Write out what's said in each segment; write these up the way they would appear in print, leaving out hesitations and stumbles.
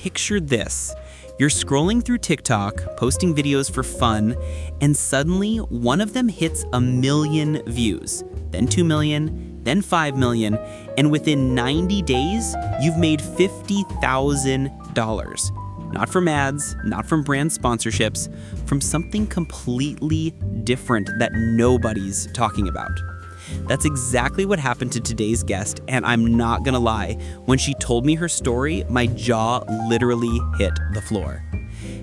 picture this. You're scrolling through TikTok, posting videos for fun, and suddenly one of them hits 1 million views, then 2 million, then 5 million, and within 90 days, you've made $50,000. Not from ads, not from brand sponsorships, from something completely different that nobody's talking about. That's exactly what happened to today's guest, and I'm not gonna lie, when she told me her story, my jaw literally hit the floor.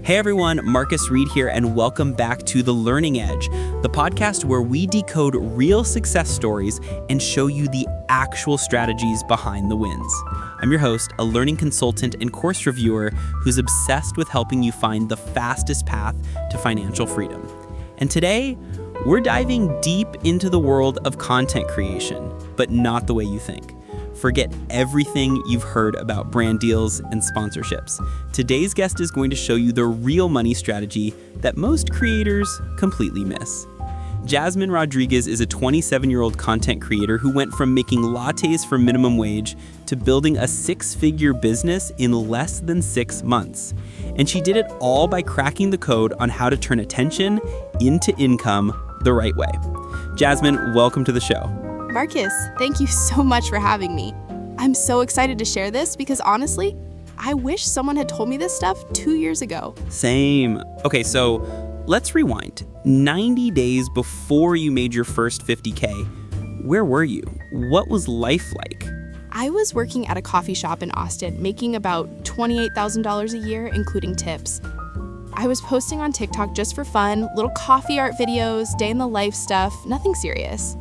Hey everyone, Marcus Reed here, and welcome back to The Learning Edge, the podcast where we decode real success stories and show you the actual strategies behind the wins. I'm your host, a learning consultant and course reviewer who's obsessed with helping you find the fastest path to financial freedom. And today, we're diving deep into the world of content creation, but not the way you think. Forget everything you've heard about brand deals and sponsorships. Today's guest is going to show you the real money strategy that most creators completely miss. Jasmine Rodriguez is a 27-year-old content creator who went from making lattes for minimum wage to building a 6-figure business in less than 6 months. And she did it all by cracking the code on how to turn attention into income the right way. Jasmine, welcome to the show. Marcus, thank you so much for having me. I'm so excited to share this because honestly, I wish someone had told me this stuff 2 years ago. Same. Okay, so let's rewind. 90 days before you made your first 50K, where were you? What was life like? I was working at a coffee shop in Austin, making about $28,000 a year, including tips. I was posting on TikTok just for fun, little coffee art videos, day in the life stuff, nothing serious.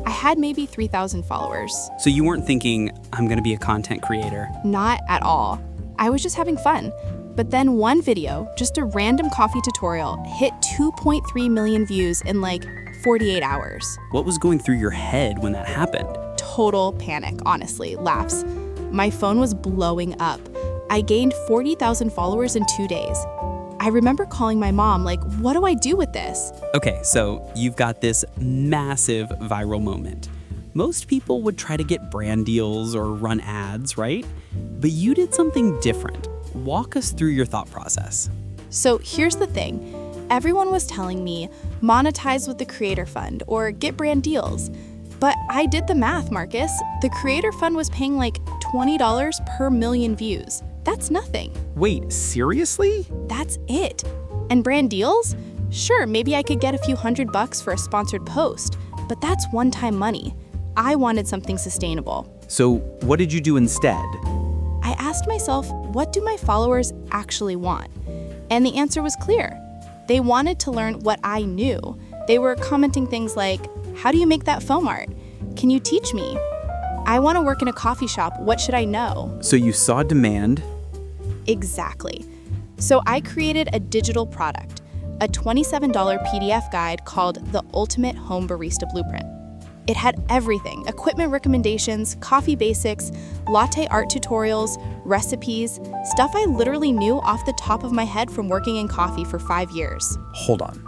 I had maybe 3,000 followers. So you weren't thinking, I'm gonna be a content creator? Not at all. I was just having fun. But then one video, just a random coffee tutorial, hit 2.3 million views in like 48 hours. What was going through your head when that happened? Total panic, honestly, laughs. My phone was blowing up. I gained 40,000 followers in 2 days. I remember calling my mom, like, what do I do with this? Okay, so you've got this massive viral moment. Most people would try to get brand deals or run ads, right? But you did something different. Walk us through your thought process. So here's the thing. Everyone was telling me, monetize with the Creator Fund or get brand deals. But I did the math, Marcus. The Creator Fund was paying like $20 per million views. That's nothing. Wait, seriously? That's it. And brand deals? Sure, maybe I could get a few $100 for a sponsored post, but that's one-time money. I wanted something sustainable. So what did you do instead? I asked myself, what do my followers actually want? And the answer was clear. They wanted to learn what I knew. They were commenting things like, how do you make that foam art? Can you teach me? I want to work in a coffee shop. What should I know? So you saw demand. Exactly. So I created a digital product, a $27 PDF guide called The Ultimate Home Barista Blueprint. It had everything: equipment recommendations, coffee basics, latte art tutorials, recipes, stuff I literally knew off the top of my head from working in coffee for 5 years. Hold on.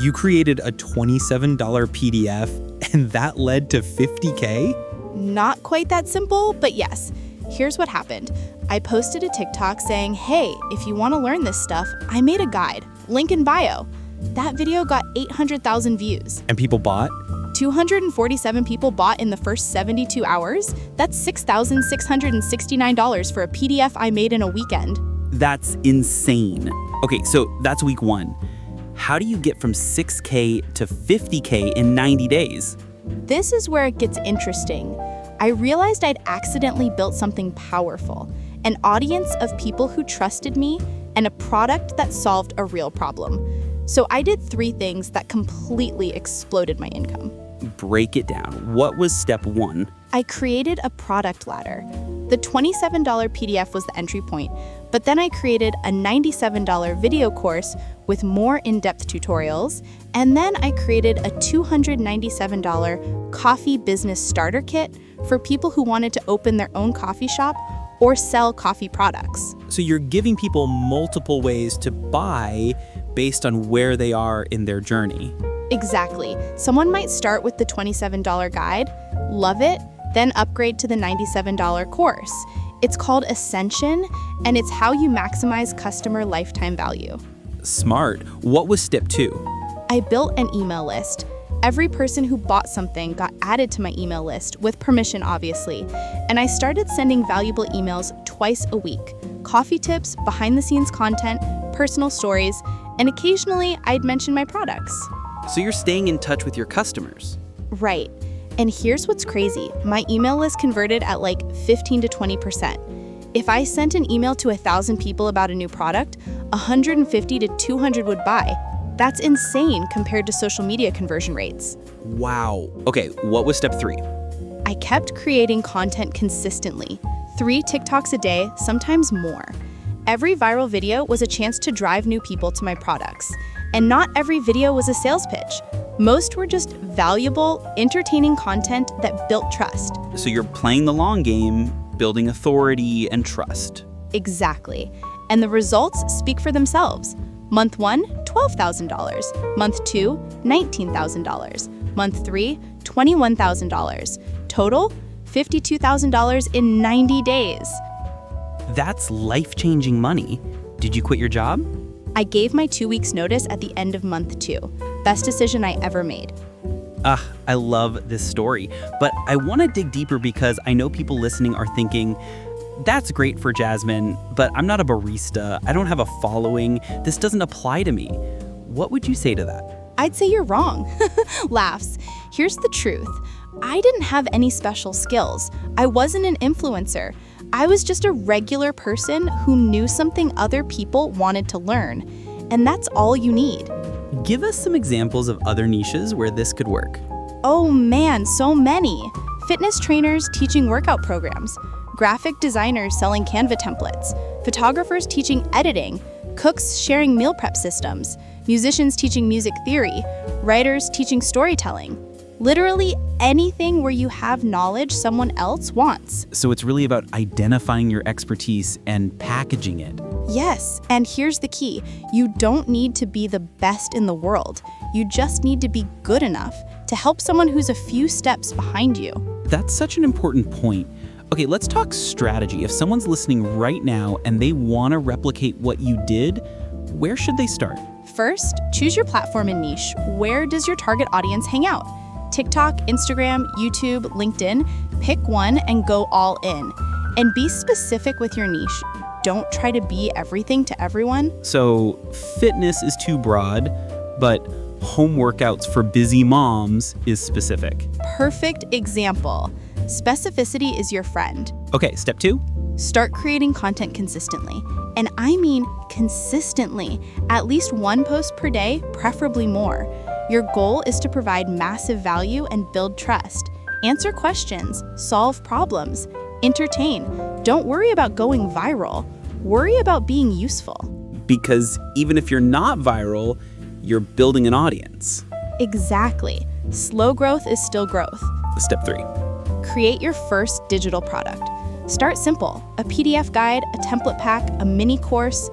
You created a $27 PDF and that led to 50K? Not quite that simple, but yes. Here's what happened. I posted a TikTok saying, hey, if you want to learn this stuff, I made a guide. Link in bio. That video got 800,000 views. And people bought? 247 people bought in the first 72 hours. That's $6,669 for a PDF I made in a weekend. That's insane. Okay, so that's week 1. How do you get from 6K to 50K in 90 days? This is where it gets interesting. I realized I'd accidentally built something powerful, an audience of people who trusted me, and a product that solved a real problem. So I did 3 things that completely exploded my income. Break it down. What was step 1? I created a product ladder. The $27 PDF was the entry point, but then I created a $97 video course with more in-depth tutorials, and then I created a $297 coffee business starter kit for people who wanted to open their own coffee shop or sell coffee products. So you're giving people multiple ways to buy based on where they are in their journey. Exactly. Someone might start with the $27 guide, love it, then upgrade to the $97 course. It's called Ascension, and it's how you maximize customer lifetime value. Smart. What was step 2? I built an email list. Every person who bought something got added to my email list, with permission, obviously. And I started sending valuable emails twice a week. Coffee tips, behind-the-scenes content, personal stories, and occasionally I'd mention my products. So you're staying in touch with your customers. Right. And here's what's crazy. My email list converted at like 15 to 20%. If I sent an email to 1,000 people about a new product, 150 to 200 would buy. That's insane compared to social media conversion rates. Wow. Okay, what was step 3? I kept creating content consistently, 3 TikToks a day, sometimes more. Every viral video was a chance to drive new people to my products. And not every video was a sales pitch. Most were just valuable, entertaining content that built trust. So you're playing the long game, building authority and trust. Exactly. And the results speak for themselves. Month 1, $12,000. Month 2, $19,000. Month 3, $21,000. Total, $52,000 in 90 days. That's life-changing money. Did you quit your job? I gave my 2 weeks notice at the end of month 2. Best decision I ever made. I love this story, but I want to dig deeper because I know people listening are thinking, that's great for Jasmine, but I'm not a barista. I don't have a following. This doesn't apply to me. What would you say to that? I'd say you're wrong. Laughs. Here's the truth. I didn't have any special skills. I wasn't an influencer. I was just a regular person who knew something other people wanted to learn. And that's all you need. Give us some examples of other niches where this could work. Oh man, so many. Fitness trainers teaching workout programs, graphic designers selling Canva templates, photographers teaching editing, cooks sharing meal prep systems, musicians teaching music theory, writers teaching storytelling. Literally anything where you have knowledge someone else wants. So it's really about identifying your expertise and packaging it. Yes, and here's the key. You don't need to be the best in the world. You just need to be good enough to help someone who's a few steps behind you. That's such an important point. Okay, let's talk strategy. If someone's listening right now and they want to replicate what you did, where should they start? First, choose your platform and niche. Where does your target audience hang out? TikTok, Instagram, YouTube, LinkedIn. Pick one and go all in. And be specific with your niche. Don't try to be everything to everyone. So fitness is too broad, but home workouts for busy moms is specific. Perfect example. Specificity is your friend. Okay, step 2. Start creating content consistently. And I mean consistently. At least 1 post per day, preferably more. Your goal is to provide massive value and build trust. Answer questions, solve problems, entertain. Don't worry about going viral. Worry about being useful. Because even if you're not viral, you're building an audience. Exactly. Slow growth is still growth. Step 3. Create your first digital product. Start simple. A PDF guide, a template pack, a mini course.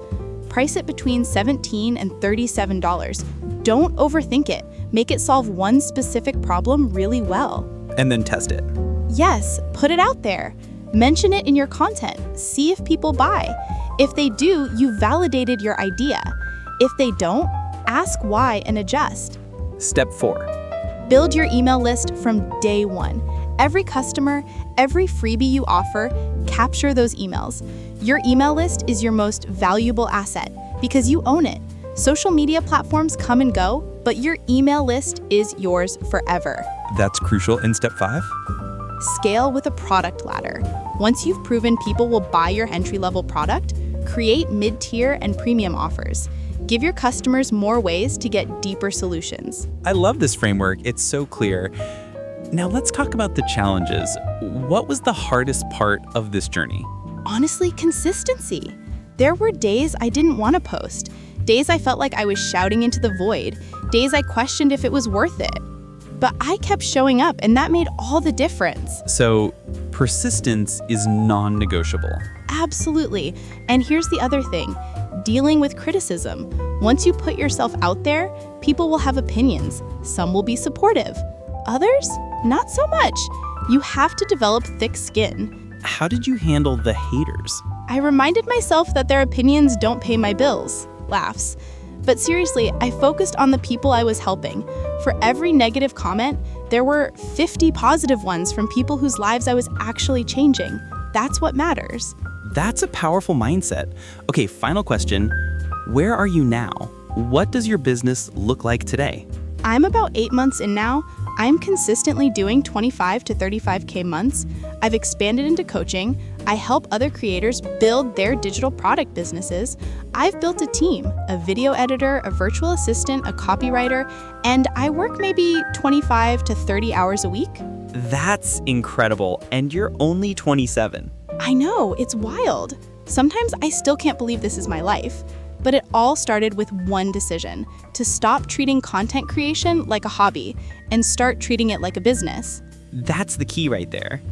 Price it between $17 and $37. Don't overthink it. Make it solve one specific problem really well. And then test it. Yes, put it out there. Mention it in your content. See if people buy. If they do, you validated your idea. If they don't, ask why and adjust. Step 4. Build your email list from day 1. Every customer, every freebie you offer, capture those emails. Your email list is your most valuable asset because you own it. Social media platforms come and go, but your email list is yours forever. That's crucial in step 5. Scale with a product ladder. Once you've proven people will buy your entry-level product, create mid-tier and premium offers. Give your customers more ways to get deeper solutions. I love this framework. It's so clear. Now let's talk about the challenges. What was the hardest part of this journey? Honestly, consistency. There were days I didn't want to post. Days I felt like I was shouting into the void. Days I questioned if it was worth it. But I kept showing up, and that made all the difference. So persistence is non-negotiable. Absolutely. And here's the other thing. Dealing with criticism. Once you put yourself out there, people will have opinions. Some will be supportive. Others, not so much. You have to develop thick skin. how did you handle the haters? I reminded myself that their opinions don't pay my bills. Laughs. But seriously, I focused on the people I was helping. For every negative comment, there were 50 positive ones from people whose lives I was actually changing. That's what matters. That's a powerful mindset. Okay, final question. Where are you now? What does your business look like today? I'm about 8 months in now. I'm consistently doing 25 to 35K months. I've expanded into coaching. I help other creators build their digital product businesses. I've built a team, a video editor, a virtual assistant, a copywriter, and I work maybe 25 to 30 hours a week. That's incredible, and you're only 27. I know, it's wild. Sometimes I still can't believe this is my life. But it all started with one decision: to stop treating content creation like a hobby and start treating it like a business. That's the key right there.